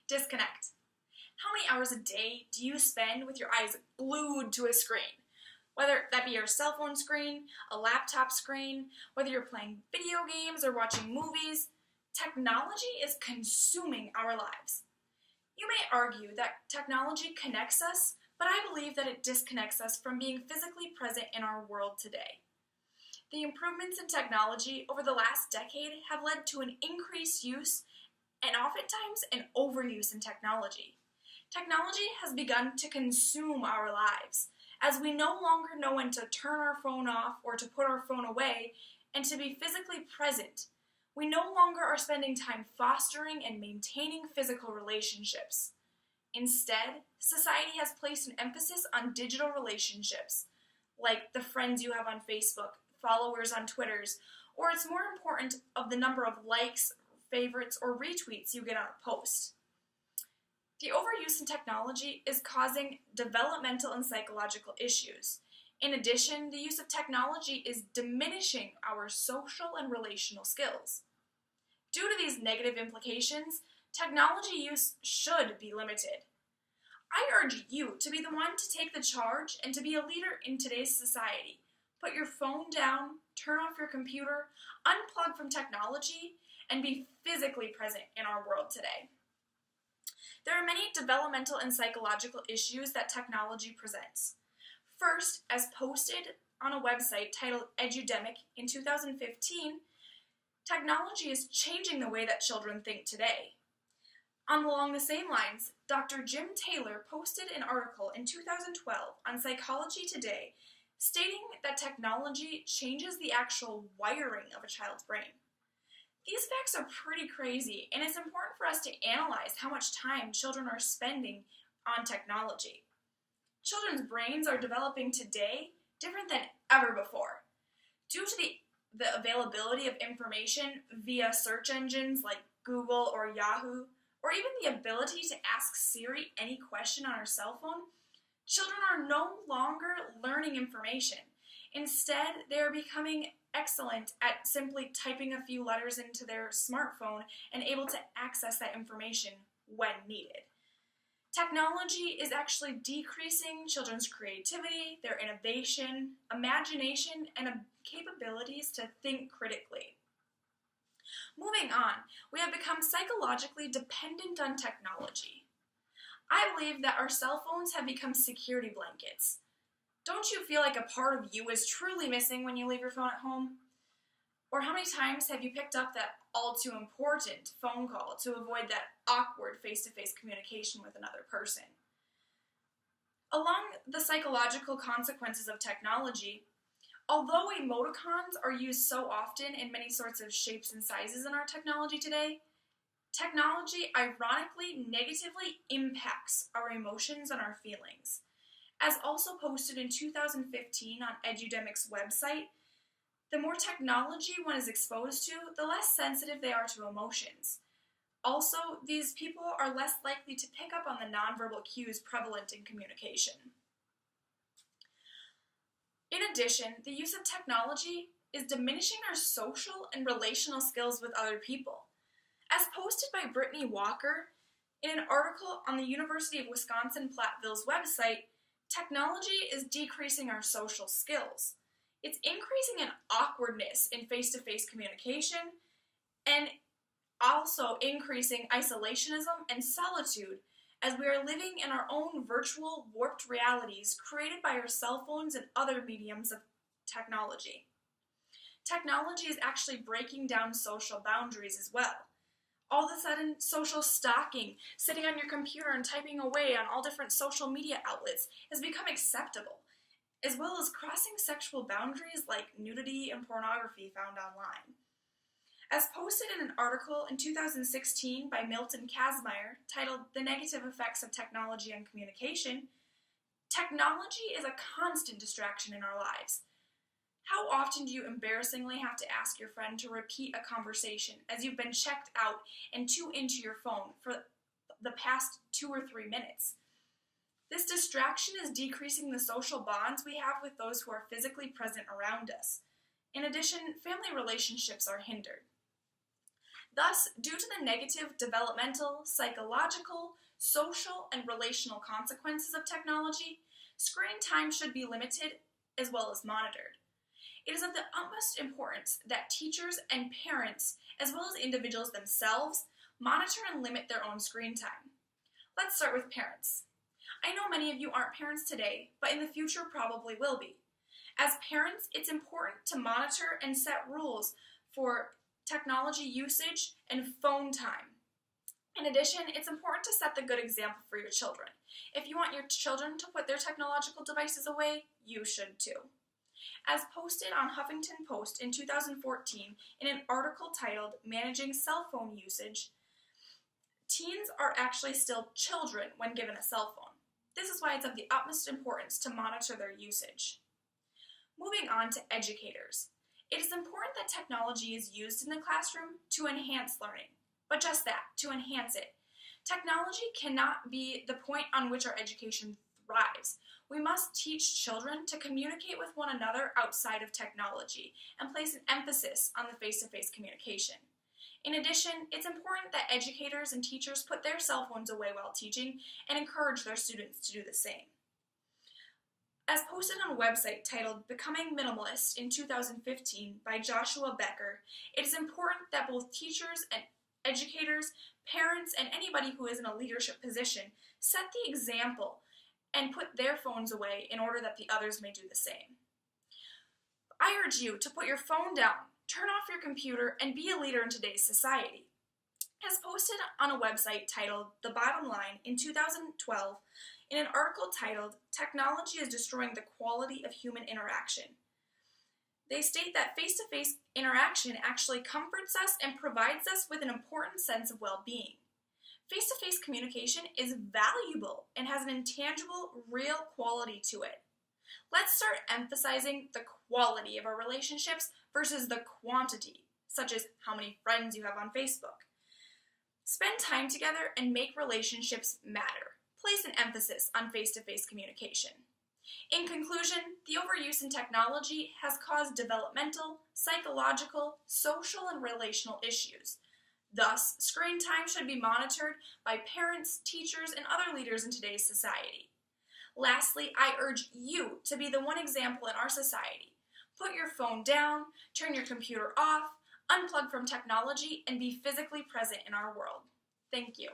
Disconnect. How many hours a day do you spend with your eyes glued to a screen? Whether that be your cell phone screen, a laptop screen, whether you're playing video games or watching movies, technology is consuming our lives. You may argue that technology connects us, but I believe that it disconnects us from being physically present in our world today. The improvements in technology over the last decade have led to an increased use and oftentimes an overuse in technology. Technology has begun to consume our lives, as we no longer know when to turn our phone off or to put our phone away and to be physically present. We no longer are spending time fostering and maintaining physical relationships. Instead, society has placed an emphasis on digital relationships, like the friends you have on Facebook, followers on Twitters, or it's more important of the number of likes, favorites, or retweets you get on a post. The overuse in technology is causing developmental and psychological issues. In addition, the use of technology is diminishing our social and relational skills. Due to these negative implications, technology use should be limited. I urge you to be the one to take the charge and to be a leader in today's society. Put your phone down, turn off your computer, unplug from technology, and be physically present in our world today. There are many developmental and psychological issues that technology presents. First, as posted on a website titled Edudemic in 2015, technology is changing the way that children think today. Along the same lines, Dr. Jim Taylor posted an article in 2012 on Psychology Today stating that technology changes the actual wiring of a child's brain. These facts are pretty crazy, and it's important for us to analyze how much time children are spending on technology. Children's brains are developing today different than ever before. Due to the availability of information via search engines like Google or Yahoo, or even the ability to ask Siri any question on our cell phone, children are no longer learning information. Instead, they are becoming excellent at simply typing a few letters into their smartphone and able to access that information when needed. Technology is actually decreasing children's creativity, their innovation, imagination, and capabilities to think critically. Moving on, we have become psychologically dependent on technology. I believe that our cell phones have become security blankets. Don't you feel like a part of you is truly missing when you leave your phone at home? Or how many times have you picked up that all too important phone call to avoid that awkward face-to-face communication with another person? Along the psychological consequences of technology, although emoticons are used so often in many sorts of shapes and sizes in our technology today, technology ironically negatively impacts our emotions and our feelings. As also posted in 2015 on Edudemic's website, the more technology one is exposed to, the less sensitive they are to emotions. Also, these people are less likely to pick up on the nonverbal cues prevalent in communication. In addition, the use of technology is diminishing our social and relational skills with other people. As posted by Brittany Walker in an article on the University of Wisconsin-Platteville's website, technology is decreasing our social skills. It's increasing an awkwardness in face-to-face communication and also increasing isolationism and solitude as we are living in our own virtual, warped realities created by our cell phones and other mediums of technology. Technology is actually breaking down social boundaries as well. All of a sudden, social stalking, sitting on your computer and typing away on all different social media outlets has become acceptable, as well as crossing sexual boundaries like nudity and pornography found online. As posted in an article in 2016 by Milton Kazmaier titled The Negative Effects of Technology on Communication, technology is a constant distraction in our lives. How often do you embarrassingly have to ask your friend to repeat a conversation as you've been checked out and too into your phone for the past 2 or 3 minutes? This distraction is decreasing the social bonds we have with those who are physically present around us. In addition, family relationships are hindered. Thus, due to the negative developmental, psychological, social, and relational consequences of technology, screen time should be limited as well as monitored. It is of the utmost importance that teachers and parents, as well as individuals themselves, monitor and limit their own screen time. Let's start with parents. I know many of you aren't parents today, but in the future probably will be. As parents, it's important to monitor and set rules for technology usage and phone time. In addition, it's important to set the good example for your children. If you want your children to put their technological devices away, you should too. As posted on Huffington Post in 2014 in an article titled Managing Cell Phone Usage, teens are actually still children when given a cell phone. This is why it's of the utmost importance to monitor their usage. Moving on to educators. It is important that technology is used in the classroom to enhance learning, but just that, to enhance it. Technology cannot be the point on which our education thrives. We must teach children to communicate with one another outside of technology and place an emphasis on the face-to-face communication. In addition, it's important that educators and teachers put their cell phones away while teaching and encourage their students to do the same. As posted on a website titled Becoming Minimalist in 2015 by Joshua Becker, it is important that both teachers and educators, parents, and anybody who is in a leadership position set the example and put their phones away in order that the others may do the same. I urge you to put your phone down, turn off your computer, and be a leader in today's society. As posted on a website titled The Bottom Line in 2012, in an article titled Technology is Destroying the Quality of Human Interaction, they state that face-to-face interaction actually comforts us and provides us with an important sense of well-being. Face-to-face communication is valuable and has an intangible, real quality to it. Let's start emphasizing the quality of our relationships versus the quantity, such as how many friends you have on Facebook. Spend time together and make relationships matter. Place an emphasis on face-to-face communication. In conclusion, the overuse in technology has caused developmental, psychological, social, and relational issues. Thus, screen time should be monitored by parents, teachers, and other leaders in today's society. Lastly, I urge you to be the one example in our society. Put your phone down, turn your computer off, unplug from technology, and be physically present in our world. Thank you.